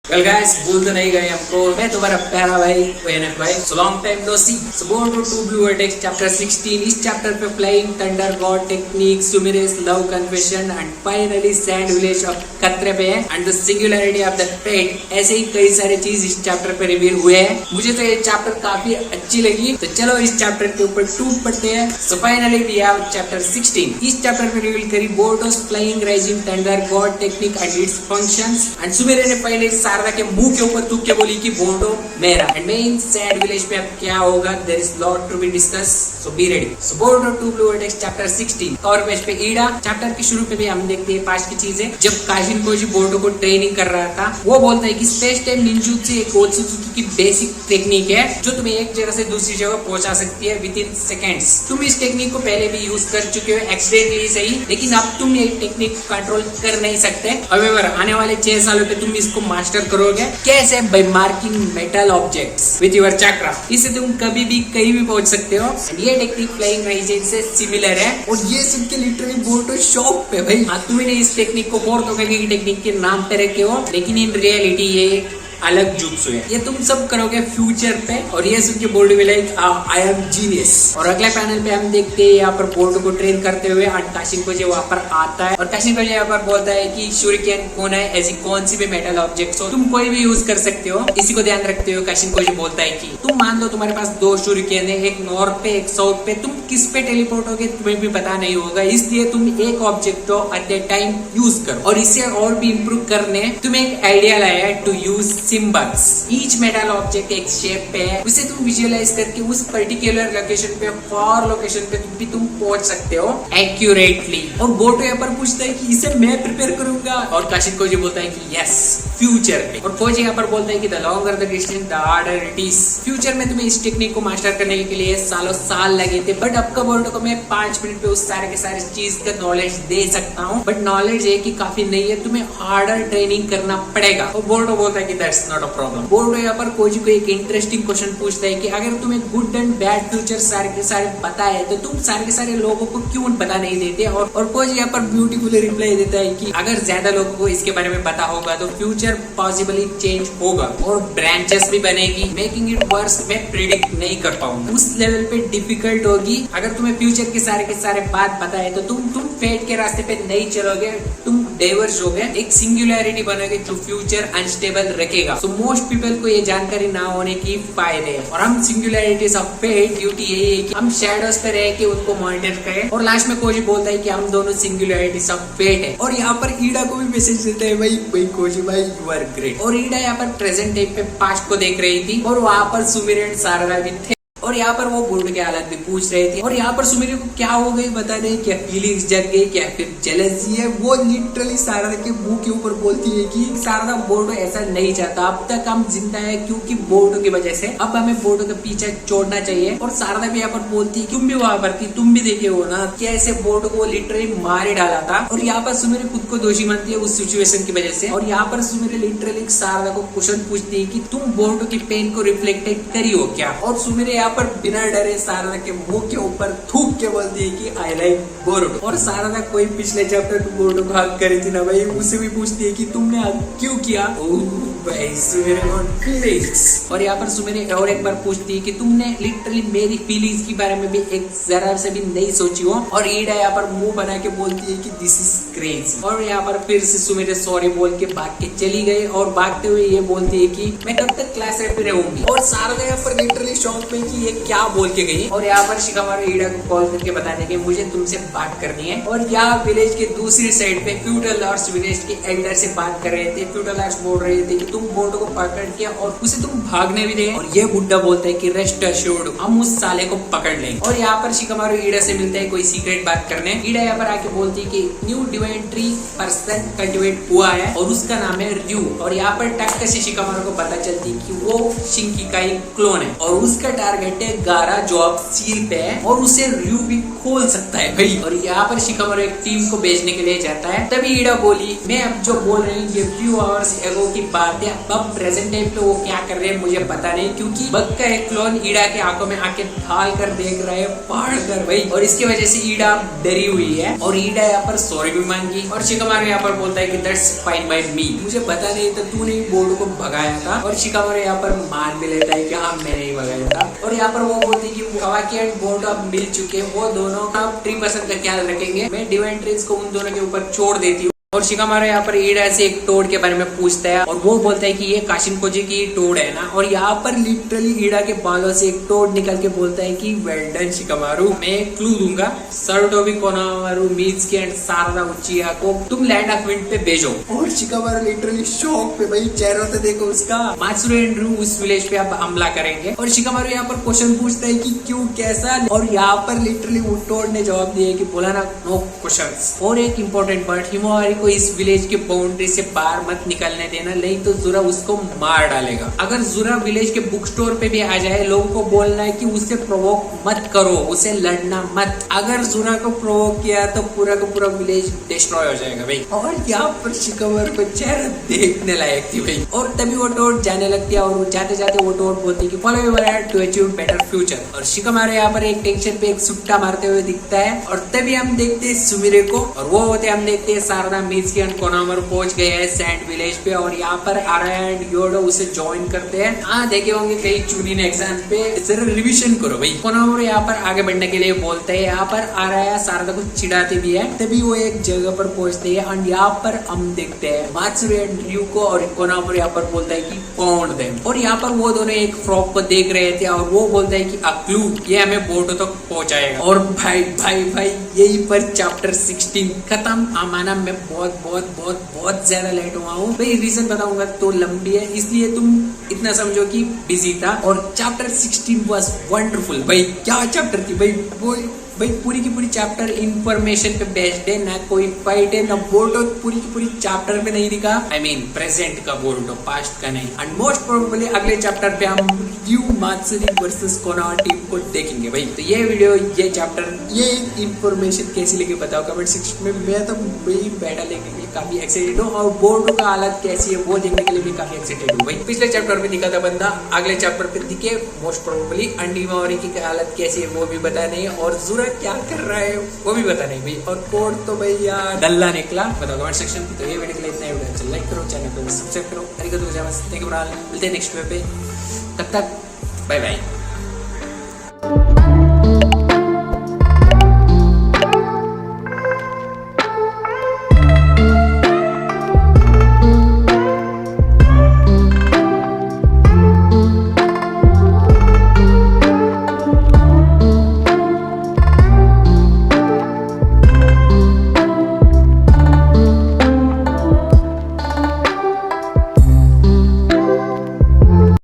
Well guys, भूल तो नहीं गए हमको। मैं तुम्हारा प्यारा भाई ONF भाई। So long time no see. So go to Blue Vortex chapter 16। इस चैप्टर पे flying thunder, god technique, Sumire's, love confession and finally sand village of खतरे पे है and the singularity of the fate. ऐसे ही कई सारे चीज इस चैप्टर पे रिवील हुए हैं। मुझे तो ये चैप्टर काफी अच्छी लगी, तो चलो इस चैप्टर के ऊपर टूट पड़ते हैं। So finally we have chapter 16। इस चैप्टर में रिवील करी Boruto's, flying, rising thunder, god technique and its functions. And Sumire ने पहले शारदा के मुंह के ऊपर थूक के बोली कि बोर्डो मेरा। एंड मेन सैड विलेज में अब क्या होगा, there is lot to be discuss, so be ready. So Boruto two Blue Vortex chapter 16। Cover page पे ईडा। चैप्टर के शुरू पे भी हम देखते हैं पास की चीजें। जब काशिन कोजी बोर्डो को ट्रेनिंग कर रहा था, वो बोलता है कि स्पेस टाइम निंजुत्सु एक ओत्सुत्सु की बेसिक टेक्निक है जो तुम्हें एक जगह से दूसरी जगह पहुंचा सकती है विद इन सेकेंड्स। तुम इस टेक्निक को पहले भी यूज कर चुके हो एक्सीडेंटली सही, लेकिन अब तुम ये टेक्निक कंट्रोल कर नहीं सकते। However, आने वाले 6 सालों पे तुम इसको मास्टर करोगे। कैसे? By marking metal objects with your chakra. इससे तुम कभी भी कहीं भी पहुंच सकते हो। ये टेक्निक फ्लाइंग राइजिंग से सिमिलर है। और ये सुन के लिटरली बोर्डो शॉक पे भाई। हाँ, तुमने इस टेक्निक को फोर्थ होके की टेक्निक के नाम पे रखे हो, लेकिन इन रियलिटी ये अलग जुत्सु है। ये तुम सब करोगे फ्यूचर पे। और ये सुन के बोर्डो भी लाइक आई एम जीनियस। और अगले पैनल पे हम देखते हैं यहाँ पर बोर्डो को ट्रेन करते हुए काशिन कोजी वहाँ पर आता है। और काशिन कोजी यहाँ पर बोलता है कि शूरिकेन कौन है, ऐसी कौन सी भी मेटल ऑब्जेक्ट हो तुम कोई भी यूज कर सकते हो, इसी को ध्यान रखते हो। काशिन कोजी बोलता है कि तुम मान लो तुम्हारे पास 2 शूरिकेन है, एक नॉर्थ पे एक साउथ पे, तुम किस पे टेलीपोर्ट होगे तुम्हें भी पता नहीं होगा, इसलिए तुम एक ऑब्जेक्ट को एट द टाइम यूज करो। और इसे और भी इम्प्रूव करने तुम्हें एक आइडिया लाया है, to use symbols. Each metal object एक शेप पे है, उसे तुम विजुअलाइज करके उस पर्टिकुलर लोकेशन पे, फॉर लोकेशन पे तुम पहुंच सकते हो एक्यूरेटली। और बोर्डो यहाँ पर पूछता है कि इसे मैं प्रिपेयर करूंगा, और काशिन कोजी बोलता है कि यस, फ्यूचर पे। और कोजी यहाँ पर बोलता है कि the longer the distance the harder it is. Future में तुम्हें इस टेक्निक को मास्टर करने के लिए सालों साल लगे थे, बट अब का बोर्डो को मैं 5 मिनट पे उस सारे के सारे चीज का नॉलेज दे सकता हूँ। बट नॉलेज है कि काफी नहीं है, तुम्हें हार्डर ट्रेनिंग करना पड़ेगा। और बोर्डो बोलता है कि दैट्स नॉट अ प्रॉब्लम। बोर्डो यहाँ पर कोजी को एक इंटरेस्टिंग क्वेश्चन पूछता है कि अगर तुम्हें गुड एंड बैड फ्यूचर सारे के सारे पता है, तो तुम सारे के सारे लोगों को क्यों पता नहीं देते। और कोजी यहाँ पर ब्यूटीफुली रिप्लाई देता है कि अगर ज्यादा लोगों को इसके बारे में पता होगा तो फ्यूचर पॉसिबली चेंज होगा और ब्रांचेस भी बनेगी। मेकिंग इट वर्स मैं प्रिडिक्ट नहीं कर पाऊंगा, उस लेवल पे डिफिकल्ट होगी। अगर तुम्हें फ्यूचर के सारे बात पता है तो तुम फेट के रास्ते पे नहीं चलोगे, तुम डाइवर्स होगे, एक सिंगुलैरिटी बनोगे जो फ्यूचर अनस्टेबल रखेगा। सो मोस्ट पीपल को ये जानकारी ना होने की फायदे है। और हम सिंगुलैरिटीज ऑफ फेट ड्यूटी यही है कि हम शैडोज पे रह के उनको मॉनिटर करें। और लास्ट में कोजी बोलता है कि हम दोनों सिंगुलैरिटीज ऑफ फेट है। और यहाँ पर ईडा को भी मैसेज देता है, भाई कोजी भाई यू आर ग्रेट। और ईडा यहाँ पर प्रेजेंट टाइम पे पास्ट को देख रही थी, और वहाँ पर सुमिर एंड शारदा भी थे। और यहाँ पर वो बोर्डो के हालत भी पूछ रहे थे। और यहाँ पर सुमिर को क्या हो गई बता दे, क्या फीलिंग्स जग गई, क्या फिर जेलसी है। वो लिटरली शारदा के मुंह के ऊपर बोलती है कि शारदा, बोर्डो ऐसा नहीं चाहता, अब तक हम जिंदा है क्योंकि बोर्डो की वजह से, अब हमें बोर्डो का पीछा छोड़ना चाहिए। और शारदा भी यहाँ पर बोलती है, तुम भी वहां पर थी, तुम भी देखे हो ना कैसे बोर्डो को लिटरली मार डाला था। और यहाँ पर सुमिर खुद को दोषी मानती है उस सिचुएशन की वजह से। और यहाँ पर सुमिर लिटरली शारदा को क्वेश्चन पूछती है कि तुम बोर्डो की पेन को रिफ्लेक्टेड करी हो क्या। और सुमिर यहाँ पर बिना डरे शारदा के मुंह के ऊपर थूक के बोलती है कि आई लाइक बोर्डो। और शारदा कोई पिछले चैप्टर में बोर्डो को हक करी थी ना भाई, उससे भी पूछती है कि तुमने हक क्यों किया। भाई सुमेरे फीलिंग्स। और यहाँ पर सुमेरे और एक बार पूछती है कि तुमने लिटरली मेरी फीलिंग्स के बारे में भी एक जरा से भी नहीं सोची हो। और ईडा यहाँ पर मुंह बना के बोलती है कि दिस इज क्रेजी। और यहाँ पर फिर से सुमेरे सॉरी बोल के भाग के चली गई। और भागते हुए ये बोलती है कि मैं कब तक क्लास में रहूंगी। और शारदा यहाँ पर लिटरली शॉक में कि ये क्या बोल के गई। और यहाँ पर शिकामारू ईडा को कॉल करके बताने कि मुझे तुमसे बात करनी है। और यहाँ विलेज के दूसरी साइड पे फ्यूडल लॉर्ड्स विलेज के एल्डर से बात कर रहे थे। फ्यूडल लॉर्ड्स बोल रहे थे कि तुम बोर्डो को पकड़ के और उसे तुम भागने भी दे। और ये बुड्ढा बोलता है कि रेस्ट अश्योर्ड, हम उस साले को पकड़ लेंगे। और यहाँ पर शिकामारू ईडा से मिलता है कोई सीक्रेट बात करने। ईडा यहाँ पर आके बोलती है कि new divine tree person cultivate हुआ है और उसका नाम है रयू। और यहाँ पर टक्कर से शिकामारू को पता चलती है कि वो शिंकी का ही क्लोन है और उसका टारगेट घंटे 11 जॉब सील पे है और उसे रयू भी खोल सकता है भाई। और यहाँ पर शिकामारू एक टीम को भेजने के लिए जाता है। तभी ईडा बोली, मैं अब जो बोल रही हूँ ये फ्यू आवर्स एगो की बात है, अब प्रेजेंट टाइम पे वो क्या कर रहे हैं मुझे पता नहीं, क्योंकि बग का एक क्लोन ईडा के आंखों में आंखें ढाल कर देख रहा है पहाड़ कर भाई। और इसकी वजह से ईडा डरी हुई है और ईडा यहाँ पर सॉरी भी मांगी और शिकामारू यहाँ पर बोलता है कि दैट्स फाइन बाय मी, मुझे पता नहीं था तूने बोर्ड को भगाया था। और शिकामारू यहाँ पर मान भी लेता है कि हाँ मैंने ही भगाया था। और यहाँ पर वो बोलती है कि कावाकी एंड बोर्ड अब मिल चुके हैं, वो दोनों का ट्री पर्सन का ख्याल रखेंगे, मैं डिवाइन ट्रीज को उन दोनों के ऊपर छोड़ देती हूँ। और शिकामारू यहाँ पर ईडा से एक टोड के बारे में पूछता है और वो बोलता है कि ये काशिनकोजी की टोड है ना। और यहाँ पर लिटरली ईडा के बालों से एक टोड निकल के बोलता है कि वेल डन शिकामारू, मैं एक क्लू दूंगा, सारुटोबी कोनोहामारू, मित्सुकी एंड सारदा उचिया को तुम लैंड ऑफ विंड पे भेजो। और शिकामारू लिटरली शॉक पे भाई, चेहरा तो देखो उसका। मात्सुरो एंड रू उस विलेज पे अब हमला करेंगे और शिकामारू यहाँ पर क्वेश्चन पूछता है कि क्यों, कैसा। और यहाँ पर लिटरली वो टोड ने जवाब दिया कि बोला ना नो क्वेश्चंस। और एक इम्पोर्टेंट पॉइंट, हिमोहारी को इस विलेज की बाउंड्री से बाहर मत निकलने देना, नहीं तो जुरा उसको मार डालेगा। अगर जुरा विलेज के बुक स्टोर पे भी आ जाए, लोगों को बोलना है कि उसे प्रोवोक मत करो, उसे लड़ना मत। अगर जुरा को प्रोवोक किया तो पूरा का पूरा विलेज डिस्ट्रॉय हो जाएगा भाई। और यहाँ पर शिकामारू को चेहरा देखने लायक थी भाई। और तभी वो टोड जाने लगती है और जाते जाते वो टोड बोलती है कि follow your heart to achieve better future. और शिकामारू यहाँ पर एक टेंशन पे एक सुट्टा मारते हुए दिखता है। और तभी हम देखते हैं सुमिरे को और वो होते हम देखते हैं सारदा, मित्सुकी एंड कोनोहामारू पहुंच गए हैं सैंड विलेज पे। और यहाँ पर आरा एंड योडो उसे ज्वाइन करते हैं। हाँ देखे होंगे कई चुनिन एग्जाम पे, जरा रिविजन करो भाई। कोनोहामारू यहाँ पर आगे बढ़ने के लिए बोलते हैं। यहाँ पर आरा सारदा को चिढ़ाते भी है। तभी वो एक जगह पर पहुंचते हैं और यहाँ पर हम देखते हैं मात्सुरो एंड रयू को। और कोनोहामारू यहाँ पर बोलता है कि पाउंड देम। और यहाँ पर वो दोनों एक फ्रॉक को देख रहे थे और वो बोलता है कि अक्लू ये हमें बोर्डो तक पहुंचाएगा। और भाई भाई भाई यही पर चैप्टर 16 खत्म। माना मैं बहुत ज्यादा लेट हुआ हूँ भाई, रीजन बताऊंगा तो लंबी है, इसलिए तुम इतना समझो कि बिजी था। और चैप्टर 16 वाज वंडरफुल भाई। क्या चैप्टर थी भाई, वो भाई पूरी की पूरी चैप्टर इंफॉर्मेशन पे बेस्ड है, ना कोई फाइट है ना बोर्डो, पूरी की पूरी चैप्टर में नहीं दिखा। आई मीन प्रेजेंट का बोर्डो, पास्ट का नहीं। एंड मोस्ट प्रोबेबली अगले चैप्टर पे हम रयू मात्सुरी वर्सेस कोनोहा टीम को देखेंगे भाई। तो ये वीडियो, ये चैप्टर, ये इंफॉर्मेशन कैसी लगी बताओ कमेंट सेक्शन में। मैं तो भाई बैठा लेने के लिए काफी एक्साइटेड हूँ और बोर्डो का हालत कैसी है वो देखने के लिए भी काफी एक्साइटेड हूँ भाई। पिछले चैप्टर में दिखा था बंदा, अगले चैप्टर पे दिखे मोस्ट प्रोबेबली। एंड हिमोहारी की हालत कैसी है वो भी बता नहीं, और जुरा क्या कर रहा है वो भी पता नहीं भाई। और कोड तो भाई यार गल्ला निकला, बताओ कमेंट सेक्शन में। तो ये वीडियो के लिए इतना ही, वीडियो अच्छा लाइक करो, चैनल को सब्सक्राइब करो। मिलते हैं नेक्स्ट वीडियो पे, तब तक बाय बाय।